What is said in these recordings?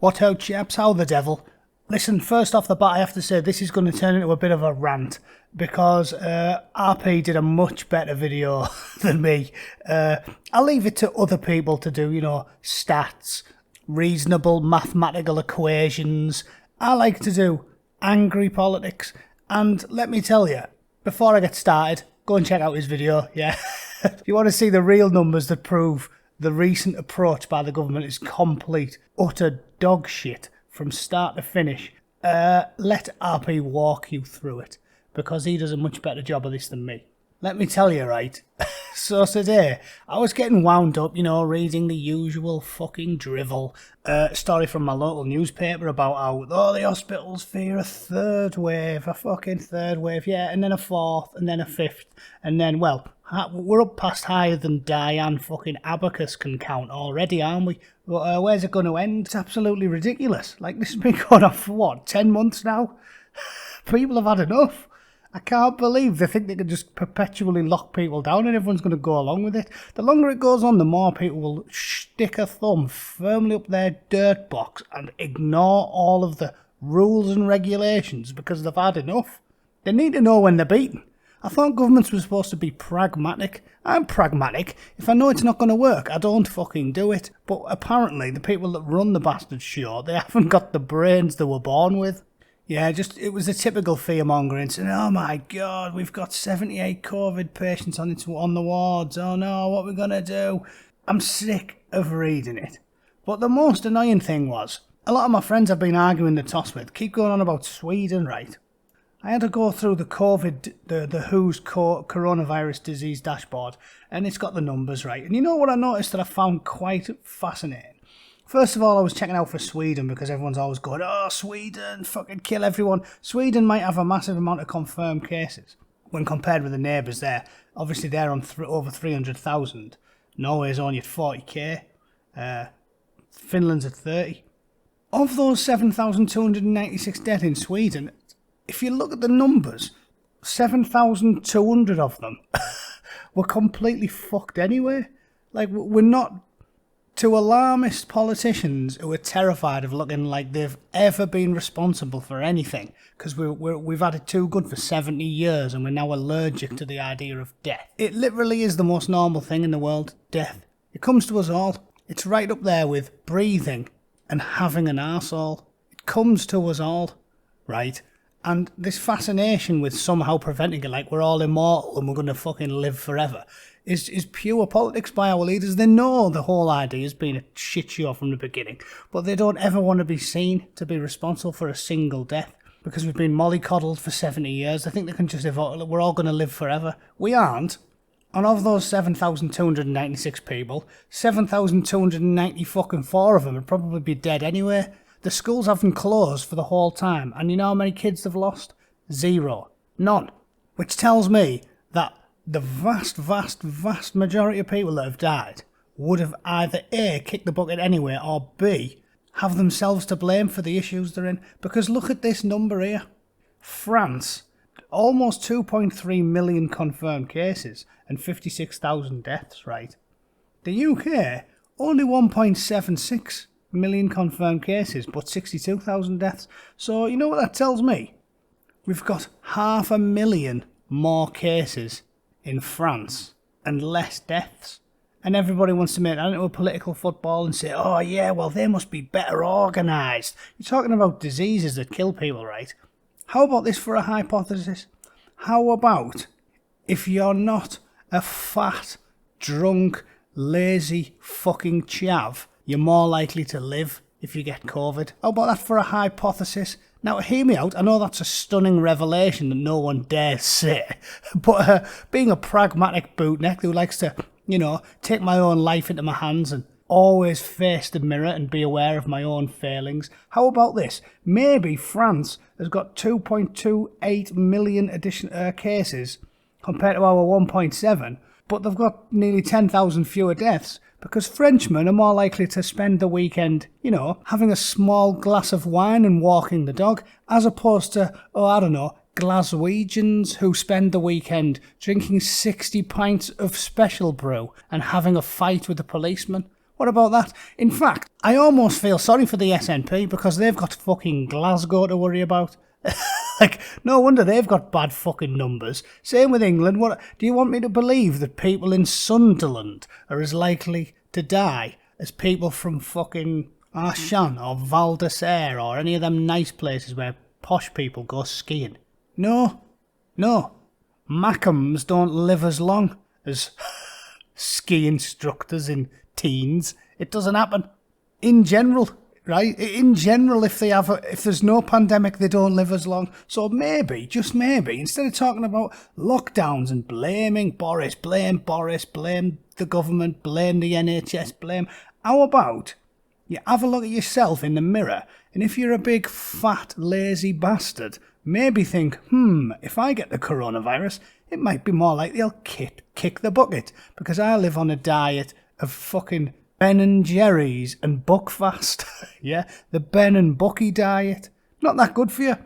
What out, chaps? How the devil? Listen, first off the bat, I have to say this is going to turn into a bit of a rant because RP did a much better video than me. I'll leave it to other people to do, stats, reasonable mathematical equations. I like to do angry politics. And let me tell you, before I get started, go and check out his video, yeah? If you want to see the real numbers that prove the recent approach by the government is complete, utter dog shit from start to finish, let RP walk you through it, because he does a much better job of this than me. Let me tell you, right? So today, I was getting wound up, reading the usual fucking drivel. Story from my local newspaper about how, the hospitals fear a third wave, yeah, and then a fourth, and then a fifth, and then, well, we're up past higher than Diane fucking Abacus can count already, aren't we? But where's it going to end? It's absolutely ridiculous. Like, this has been going on for, 10 months now? People have had enough. I can't believe they think they can just perpetually lock people down and everyone's going to go along with it. The longer it goes on, the more people will stick a thumb firmly up their dirt box and ignore all of the rules and regulations because they've had enough. They need to know when they're beaten. I thought governments were supposed to be pragmatic. I'm pragmatic. If I know it's not going to work, I don't fucking do it. But apparently the people that run the bastard show, they haven't got the brains they were born with. Yeah, it was a typical fear-mongering, saying, oh my God, we've got 78 COVID patients on the wards, oh no, what are we going to do? I'm sick of reading it. But the most annoying thing was, a lot of my friends I've been arguing the toss with keep going on about Sweden, right? I had to go through the WHO's coronavirus disease dashboard, and it's got the numbers right. And you know what I noticed that I found quite fascinating? First of all, I was checking out for Sweden because everyone's always going, oh, Sweden, fucking kill everyone. Sweden might have a massive amount of confirmed cases when compared with the neighbours there. Obviously, they're on over 300,000. Norway's only at 40k. Finland's at 30. Of those 7,296 dead in Sweden, if you look at the numbers, 7,200 of them were completely fucked anyway. Like, we're not... To alarmist politicians who are terrified of looking like they've ever been responsible for anything, because we've had it too good for 70 years and we're now allergic to the idea of death. It literally is the most normal thing in the world, death. It comes to us all. It's right up there with breathing and having an arsehole. It comes to us all, right? And this fascination with somehow preventing it, like we're all immortal and we're going to fucking live forever, is pure politics by our leaders. They know the whole idea has been a shit show from the beginning, but they don't ever want to be seen to be responsible for a single death because we've been mollycoddled for 70 years. They think they can just evolve. We're all going to live forever. We aren't. And of those 7,296 people, 7,294 of them would probably be dead anyway. The schools haven't closed for the whole time, and you know how many kids they've lost? 0. None. Which tells me that the vast majority of people that have died would have either A, kicked the bucket anyway, or B, have themselves to blame for the issues they're in. Because look at this number here. France, almost 2.3 million confirmed cases and 56,000 deaths, right? The UK, only 1.76 million confirmed cases, but 62,000 deaths. So, you know what that tells me? We've got 500,000 more cases in France and less deaths. And everybody wants to make that into a political football and say, oh yeah, well they must be better organised. You're talking about diseases that kill people, right? How about this for a hypothesis? How about if you're not a fat, drunk, lazy fucking chav, you're more likely to live if you get COVID? How about that for a hypothesis? Now, hear me out. I know that's a stunning revelation that no one dares say. But being a pragmatic bootneck who likes to, take my own life into my hands and always face the mirror and be aware of my own failings, how about this? Maybe France has got 2.28 million additional cases compared to our 1.7, but they've got nearly 10,000 fewer deaths. Because Frenchmen are more likely to spend the weekend, having a small glass of wine and walking the dog, as opposed to, Glaswegians who spend the weekend drinking 60 pints of special brew and having a fight with a policeman. What about that? In fact, I almost feel sorry for the SNP because they've got fucking Glasgow to worry about. Like, no wonder they've got bad fucking numbers. Same with England. What do you want me to believe that people in Sunderland are as likely to die as people from fucking Arshan or Val d'Isere or any of them nice places where posh people go skiing? No. Mackhams don't live as long as ski instructors in teens. It doesn't happen. In general, right? In general, if there's no pandemic, they don't live as long. So maybe, just maybe, instead of talking about lockdowns and blaming Boris, blame the government, blame the NHS, how about you have a look at yourself in the mirror, and if you're a big, fat, lazy bastard, maybe think, if I get the coronavirus, it might be more likely I'll kick the bucket, because I live on a diet of fucking Ben and Jerry's and Buckfast. Yeah, the Ben and Bucky diet. Not that good for you.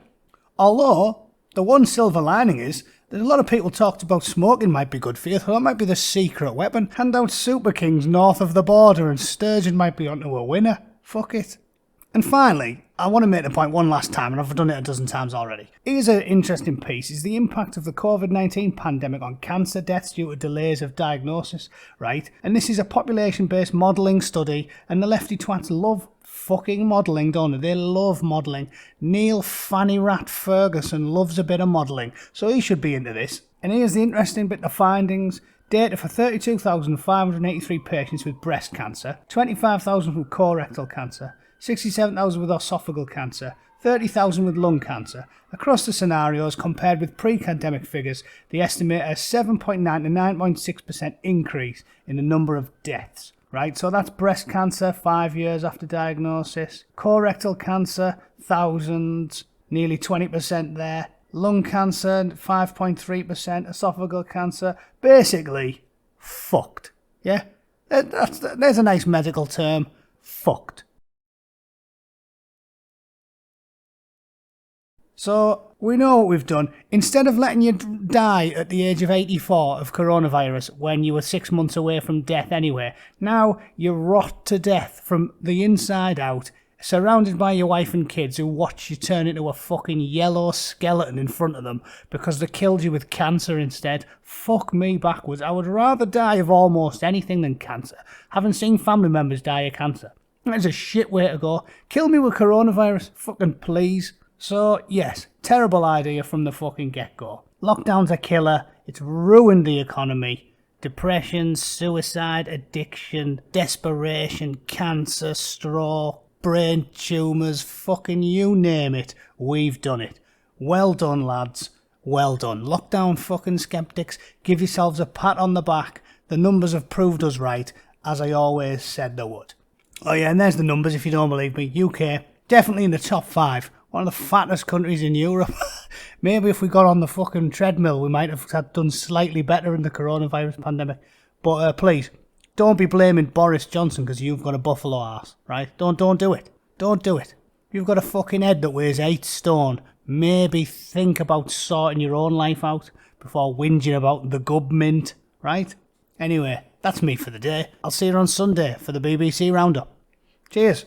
Although, the one silver lining is that a lot of people talked about smoking might be good for you, so that might be the secret weapon. Hand out Super Kings north of the border and sturgeon might be onto a winner. Fuck it. And finally, I want to make the point one last time, and I've done it a dozen times already. Here's an interesting piece, is the impact of the COVID-19 pandemic on cancer deaths due to delays of diagnosis, right? And this is a population-based modelling study, and the lefty twats love fucking modelling, don't they? They love modelling. Neil Fanny Rat Ferguson loves a bit of modelling, so he should be into this. And here's the interesting bit of findings. Data for 32,583 patients with breast cancer, 25,000 with colorectal cancer, 67,000 with esophageal cancer, 30,000 with lung cancer. Across the scenarios, compared with pre-pandemic figures, they estimate a 7.9 to 9.6% increase in the number of deaths. Right, so that's breast cancer 5 years after diagnosis, colorectal cancer, thousands, nearly 20% there, lung cancer 5.3%, esophageal cancer, basically fucked. Yeah, there's a nice medical term, fucked. So, we know what we've done. Instead of letting you die at the age of 84 of coronavirus when you were 6 months away from death anyway, now you rot to death from the inside out, surrounded by your wife and kids who watch you turn into a fucking yellow skeleton in front of them because they killed you with cancer instead. Fuck me backwards. I would rather die of almost anything than cancer. Haven't seen family members die of cancer. That's a shit way to go. Kill me with coronavirus, fucking please. So, yes, terrible idea from the fucking get-go. Lockdown's a killer, it's ruined the economy. Depression, suicide, addiction, desperation, cancer, stroke, brain tumours, fucking you name it, we've done it. Well done, lads. Well done. Lockdown fucking skeptics, give yourselves a pat on the back. The numbers have proved us right, as I always said they would. Oh yeah, and there's the numbers if you don't believe me. UK, definitely in the top 5. One of the fattest countries in Europe. Maybe if we got on the fucking treadmill, we might have done slightly better in the coronavirus pandemic. But please, don't be blaming Boris Johnson because you've got a buffalo arse, right? Don't do it. Don't do it. You've got a fucking head that weighs 8 stone. Maybe think about sorting your own life out before whinging about the government, right? Anyway, that's me for the day. I'll see you on Sunday for the BBC Roundup. Cheers.